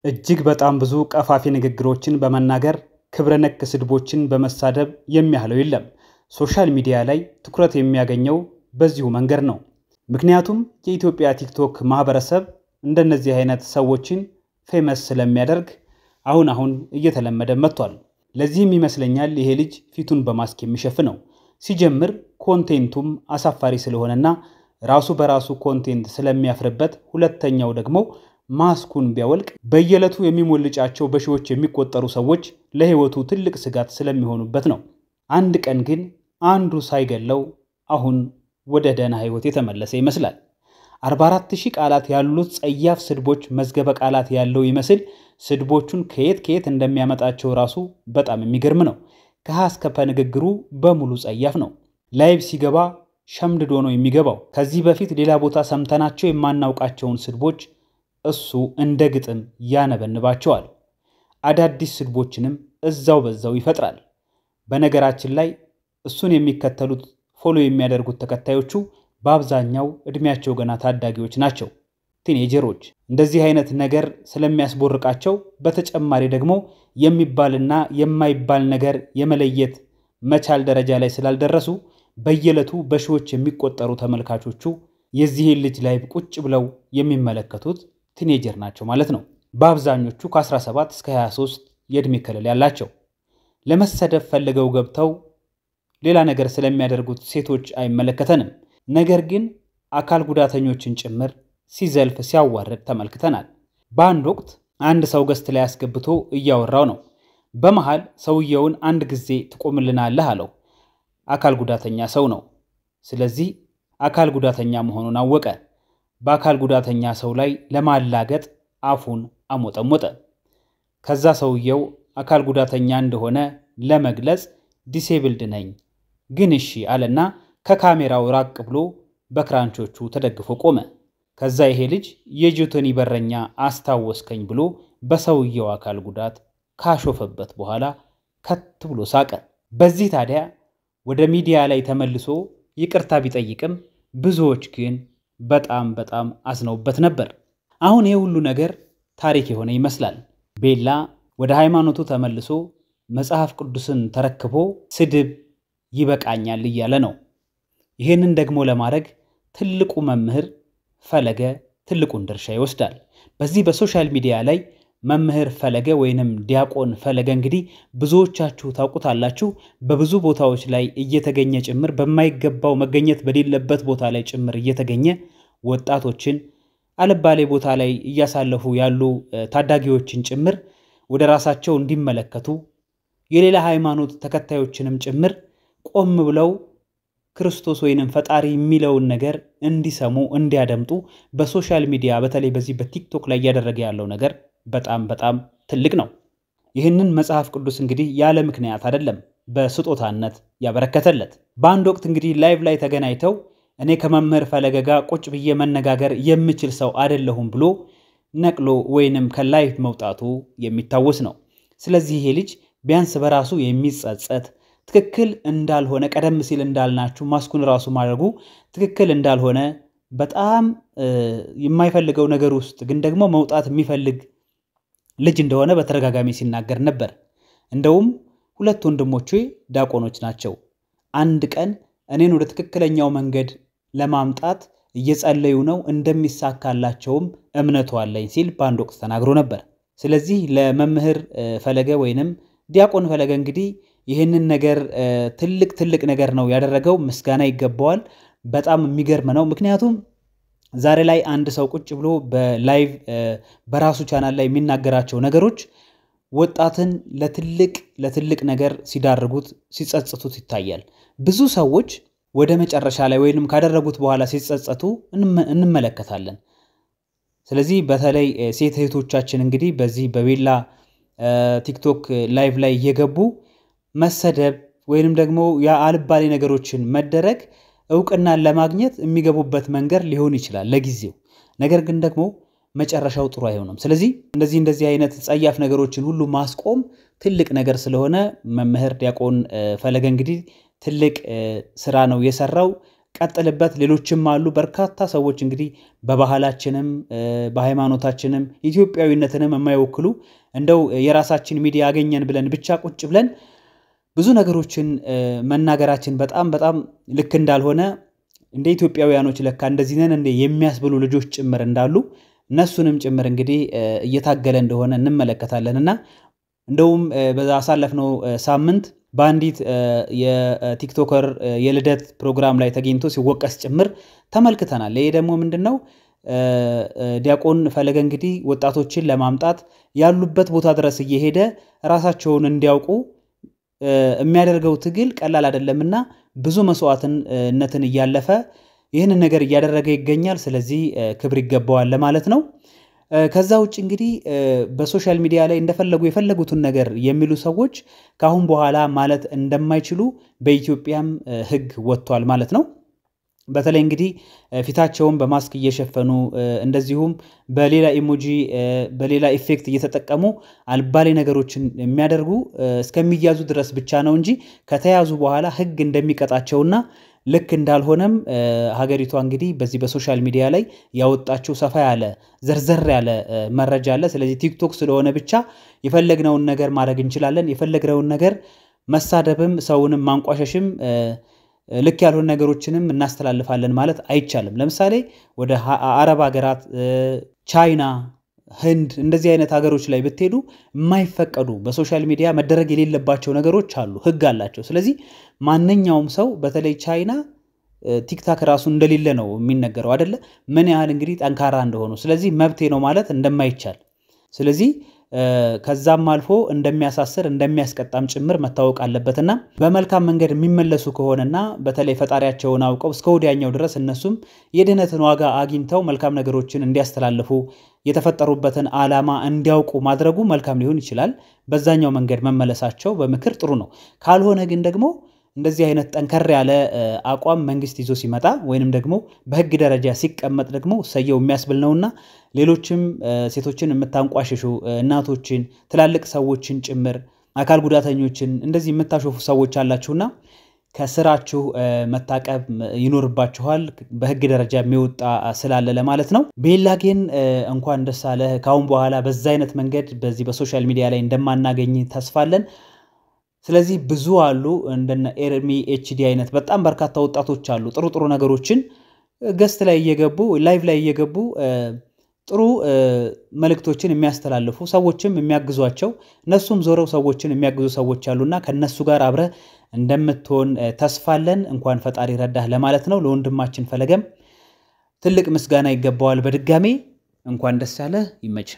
እጅግ በጣም ብዙ ቀፋፊ ንግግሮችን በመናገር ክብረነክ ስድቦችን በመሳደብ የሚያህለው የለም። ሶሻል ሚዲያ ላይ ትኩረት የሚያገኘው በዚሁ መንገድ ነው። ምክንያቱም የኢትዮጵያ ቲክቶክ ማህበረሰብ እንደነዚህ አይነት ሰዎችን ፌመስ ስለሚያደርግ አሁን እየተለመደ መጥቷል። ለዚህም ይመስለኛል ይሄ ልጅ ፊቱን በማስክ የሚሸፍነው። ሲጀምር ኮንቴንቱም አሳፋሪ ስለሆነና ራሱ በራሱ ኮንቴንት ስለሚያፍርበት፣ ሁለተኛው ደግሞ ማስኩን ቢያወልቅ በየለቱ የሚሞልጫቸው በሺዎች የሚቆጠሩ ሰዎች ለህይወቱ ትልቅ ስጋት ስለሚሆኑበት ነው። አንድ ቀን ግን አንዱ ሳይገለው አሁን ወደ ደህና ህይወት የተመለሰ ይመስላል። 44000 ቃላት ያሉት ጸያፍ ስድቦች መዝገበ ቃላት ያለው ይመስል ስድቦቹን ከየት እንደሚያመጣቸው ራሱ በጣም የሚገርም ነው። ከሀ እስከ ፐ ንግግሩ በሙሉ ጸያፍ ነው። ላይቭ ሲገባ ሸምድዶ ነው የሚገባው። ከዚህ በፊት ሌላ ቦታ ሰምተናቸው የማናውቃቸውን ስድቦች እሱ እንደ ግጥም ያነበንባቸዋል። አዳዲስ ስድቦችንም በዛው ይፈጥራል። በነገራችን ላይ እሱን የሚከተሉት ፎሎ የሚያደርጉት ተከታዮቹ በአብዛኛው እድሜያቸው ገና ታዳጊዎች ናቸው፣ ቲኔጀሮች። እንደዚህ አይነት ነገር ስለሚያስቦርቃቸው በተጨማሪ ደግሞ የሚባልና የማይባል ነገር የመለየት መቻል ደረጃ ላይ ስላልደረሱ በየለቱ በሺዎች የሚቆጠሩ ተመልካቾቹ የዚህ ልጅ ላይ ቁጭ ብለው የሚመለከቱት ቲኔጀር ናቸው ማለት ነው። በአብዛኞቹ ከ17 እስከ 23 የእድሜ ክልል ያላቸው። ለመሰደብ ፈልገው ገብተው ሌላ ነገር ስለሚያደርጉት ሴቶች አይመለከተንም። ነገር ግን አካል ጉዳተኞችን ጭምር ሲዘልፍ ሲያዋርድ ተመልክተናል። በአንድ ወቅት አንድ ሰው ገስት ላይ አስገብቶ እያወራው ነው። በመሃል ሰውየውን አንድ ጊዜ ትቆምልናለህ አለው። አካል ጉዳተኛ ሰው ነው። ስለዚህ አካል ጉዳተኛ መሆኑን አወቀ። በአካል ጉዳተኛ ሰው ላይ ለማላገጥ አፉን አሞጠሞጠ። ከዛ ሰውየው አካል ጉዳተኛ እንደሆነ ለመግለጽ ዲሴብልድ ነኝ ግን እሺ አለና ከካሜራው ራቅ ብሎ በክራንቾቹ ተደግፎ ቆመ። ከዛ ይሄ ልጅ የጆተኒ በረኛ አስታወስከኝ ብሎ በሰውየው አካል ጉዳት ካሾፈበት በኋላ ከት ብሎ ሳቀ። በዚህ ታዲያ ወደ ሚዲያ ላይ ተመልሶ ይቅርታ ቢጠይቅም ብዙዎች ግን በጣም አዝነውበት ነበር። አሁን ይሄ ሁሉ ነገር ታሪክ የሆነ ይመስላል። ቤላ ወደ ሃይማኖቱ ተመልሶ መጽሐፍ ቅዱስን ተረክቦ ስድብ ይበቃኛል እያለ ነው። ይሄንን ደግሞ ለማድረግ ትልቁ መምህር ፈለገ ትልቁን ድርሻ ይወስዳል። በዚህ በሶሻል ሚዲያ ላይ መምህር ፈለገ ወይንም ዲያቆን ፈለገ እንግዲህ ብዙዎቻችሁ ታውቁታላችሁ። በብዙ ቦታዎች ላይ እየተገኘ ጭምር በማይገባው መገኘት በሌለበት ቦታ ላይ ጭምር እየተገኘ ወጣቶችን አልባሌ ቦታ ላይ እያሳለፉ ያሉ ታዳጊዎችን ጭምር ወደ ራሳቸው እንዲመለከቱ የሌላ ሃይማኖት ተከታዮችንም ጭምር ቆም ብለው ክርስቶስ ወይንም ፈጣሪ የሚለውን ነገር እንዲሰሙ እንዲያደምጡ በሶሻል ሚዲያ በተለይ በዚህ በቲክቶክ ላይ ያደረገ ያለው ነገር በጣም ትልቅ ነው። ይህንን መጽሐፍ ቅዱስ እንግዲህ ያለ ምክንያት አይደለም በስጦታነት ያበረከተለት። በአንድ ወቅት እንግዲህ ላይቭ ላይ ተገናኝተው እኔ ከመምህር ፈለገ ጋር ቁጭ ብዬ መነጋገር የምችል ሰው አይደለሁም ብሎ ነቅሎ ወይንም ከላይቭ መውጣቱ የሚታወስ ነው። ስለዚህ ይሄ ልጅ ቢያንስ በራሱ የሚጸጸት ትክክል እንዳልሆነ ቀደም ሲል እንዳልናችሁ ማስኩን ራሱ ማድረጉ ትክክል እንዳልሆነ በጣም የማይፈልገው ነገር ውስጥ ግን ደግሞ መውጣት የሚፈልግ ልጅ እንደሆነ በተረጋጋሚ ሲናገር ነበር። እንደውም ሁለት ወንድሞቹ ዲያቆኖች ናቸው። አንድ ቀን እኔን ወደ ትክክለኛው መንገድ ለማምጣት እየጸለዩ ነው እንደሚሳካላቸውም እምነቱ አለኝ ሲል በአንድ ወቅት ተናግሮ ነበር። ስለዚህ ለመምህር ፈለገ ወይንም ዲያቆን ፈለገ እንግዲህ ይህንን ነገር ትልቅ ነገር ነው ያደረገው። ምስጋና ይገባዋል። በጣም የሚገርም ነው። ምክንያቱም ዛሬ ላይ አንድ ሰው ቁጭ ብሎ በላይቭ በራሱ ቻናል ላይ የሚናገራቸው ነገሮች ወጣትን ለትልቅ ነገር ሲዳርጉት ሲጸጽቱት ይታያል። ብዙ ሰዎች ወደ መጨረሻ ላይ ወይንም ካደረጉት በኋላ ሲጸጸቱ እንመለከታለን። ስለዚህ በተለይ ሴት እህቶቻችን እንግዲህ በዚህ በቤላ ቲክቶክ ላይቭ ላይ እየገቡ መሰደብ ወይንም ደግሞ የአልባሌ ነገሮችን መደረግ ዕውቅናን ለማግኘት የሚገቡበት መንገድ ሊሆን ይችላል ለጊዜው። ነገር ግን ደግሞ መጨረሻው ጥሩ አይሆንም። ስለዚህ እንደዚህ አይነት ጸያፍ ነገሮችን ሁሉ ማስቆም ትልቅ ነገር ስለሆነ መምህር ዲያቆን ፈለገ እንግዲህ ትልቅ ስራ ነው የሰራው። ቀጥልበት ሌሎችም አሉ በርካታ ሰዎች እንግዲህ በባህላችንም በሃይማኖታችንም ኢትዮጵያዊነትንም የማይወክሉ እንደው የራሳችን ሚዲያ ያገኘን ብለን ብቻ ቁጭ ብለን ብዙ ነገሮችን መናገራችን በጣም ልክ እንዳልሆነ እንደ ኢትዮጵያውያኖች ለካ እንደዚህ ነን እንደ የሚያስብሉ ልጆች ጭምር እንዳሉ እነሱንም ጭምር እንግዲህ እየታገለ እንደሆነ እንመለከታለንና እንደውም በዛ አሳለፍነው ሳምንት ባንዲት የቲክቶከር የልደት ፕሮግራም ላይ ተገኝቶ ሲወቀስ ጭምር ተመልክተናል። ይሄ ደግሞ ምንድነው ዲያቆን ፈለገ እንግዲህ ወጣቶችን ለማምጣት ያሉበት ቦታ ድረስ እየሄደ ራሳቸውን እንዲያውቁ የሚያደርገው ትግል ቀላል አይደለምና ብዙ መስዋዕትነትን እያለፈ ይሄን ነገር እያደረገ ይገኛል። ስለዚህ ክብር ይገባዋል ለማለት ነው። ከዛ ውጭ እንግዲህ በሶሻል ሚዲያ ላይ እንደፈለጉ የፈለጉትን ነገር የሚሉ ሰዎች ካሁን በኋላ ማለት እንደማይችሉ በኢትዮጵያም ሕግ ወጥቷል ማለት ነው። በተለይ እንግዲህ ፊታቸውን በማስክ እየሸፈኑ እንደዚሁም በሌላ ኢሞጂ በሌላ ኢፌክት እየተጠቀሙ አልባሌ ነገሮችን የሚያደርጉ እስከሚያዙ ድረስ ብቻ ነው እንጂ ከተያዙ በኋላ ሕግ እንደሚቀጣቸውና ልክ እንዳልሆነም ሀገሪቷ እንግዲህ በዚህ በሶሻል ሚዲያ ላይ ያወጣቸው ሰፋ ያለ ዘርዘር ያለ መረጃ አለ። ስለዚህ ቲክቶክ ስለሆነ ብቻ የፈለግነውን ነገር ማድረግ እንችላለን፣ የፈለግነውን ነገር መሳደብም ሰውንም ማንቋሸሽም ልክ ያልሆነ ነገሮችንም እናስተላልፋለን ማለት አይቻልም። ለምሳሌ ወደ አረብ ሀገራት ቻይና ህንድ እንደዚህ አይነት ሀገሮች ላይ ብትሄዱ የማይፈቀዱ በሶሻል ሚዲያ መደረግ የሌለባቸው ነገሮች አሉ፣ ህግ አላቸው። ስለዚህ ማንኛውም ሰው በተለይ ቻይና ቲክታክ ራሱ እንደሌለ ነው የሚነገረው አይደለ? ምን ያህል እንግዲህ ጠንካራ እንደሆኑ። ስለዚህ መብቴ ነው ማለት እንደማይቻል ስለዚህ ከዛም አልፎ እንደሚያሳስር እንደሚያስቀጣም ጭምር መታወቅ አለበትና በመልካም መንገድ የሚመለሱ ከሆነና በተለይ ፈጣሪያቸውን አውቀው እስከ ወዲያኛው ድረስ እነሱም የድህነትን ዋጋ አግኝተው መልካም ነገሮችን እንዲያስተላልፉ የተፈጠሩበትን ዓላማ እንዲያውቁ ማድረጉ መልካም ሊሆን ይችላል። በዛኛው መንገድ መመለሳቸው በምክር ጥሩ ነው። ካልሆነ ግን ደግሞ እንደዚህ አይነት ጠንከር ያለ አቋም መንግስት ይዞ ሲመጣ ወይንም ደግሞ በህግ ደረጃ ሲቀመጥ ደግሞ ሰየው የሚያስብል ነውና ሌሎችም ሴቶችን የምታንቋሽሹ እናቶችን ትላልቅ ሰዎችን ጭምር አካል ጉዳተኞችን እንደዚህ የምታሾፉ ሰዎች አላችሁና ከስራችሁ መታቀብ ይኖርባችኋል። በህግ ደረጃ የሚወጣ ስላለ ለማለት ነው። ቤላ ግን እንኳን ደስ አለህ። ካሁን በኋላ በዛ አይነት መንገድ በዚህ በሶሻል ሚዲያ ላይ እንደማናገኝ ተስፋለን። ስለዚህ ብዙ አሉ እንደነ ኤርሚ ኤችዲ አይነት በጣም በርካታ ወጣቶች አሉ ጥሩ ነገሮችን ገስት ላይ እየገቡ ላይቭ ላይ እየገቡ ጥሩ መልእክቶችን የሚያስተላልፉ ሰዎችም የሚያግዟቸው እነሱም ዞረው ሰዎችን የሚያግዙ ሰዎች አሉና ከነሱ ጋር አብረ እንደምትሆን ተስፋለን። እንኳን ፈጣሪ ረዳህ ለማለት ነው። ለወንድማችን ፈለገም ትልቅ ምስጋና ይገባዋል። በድጋሜ እንኳን ደስ ያለህ ይመች።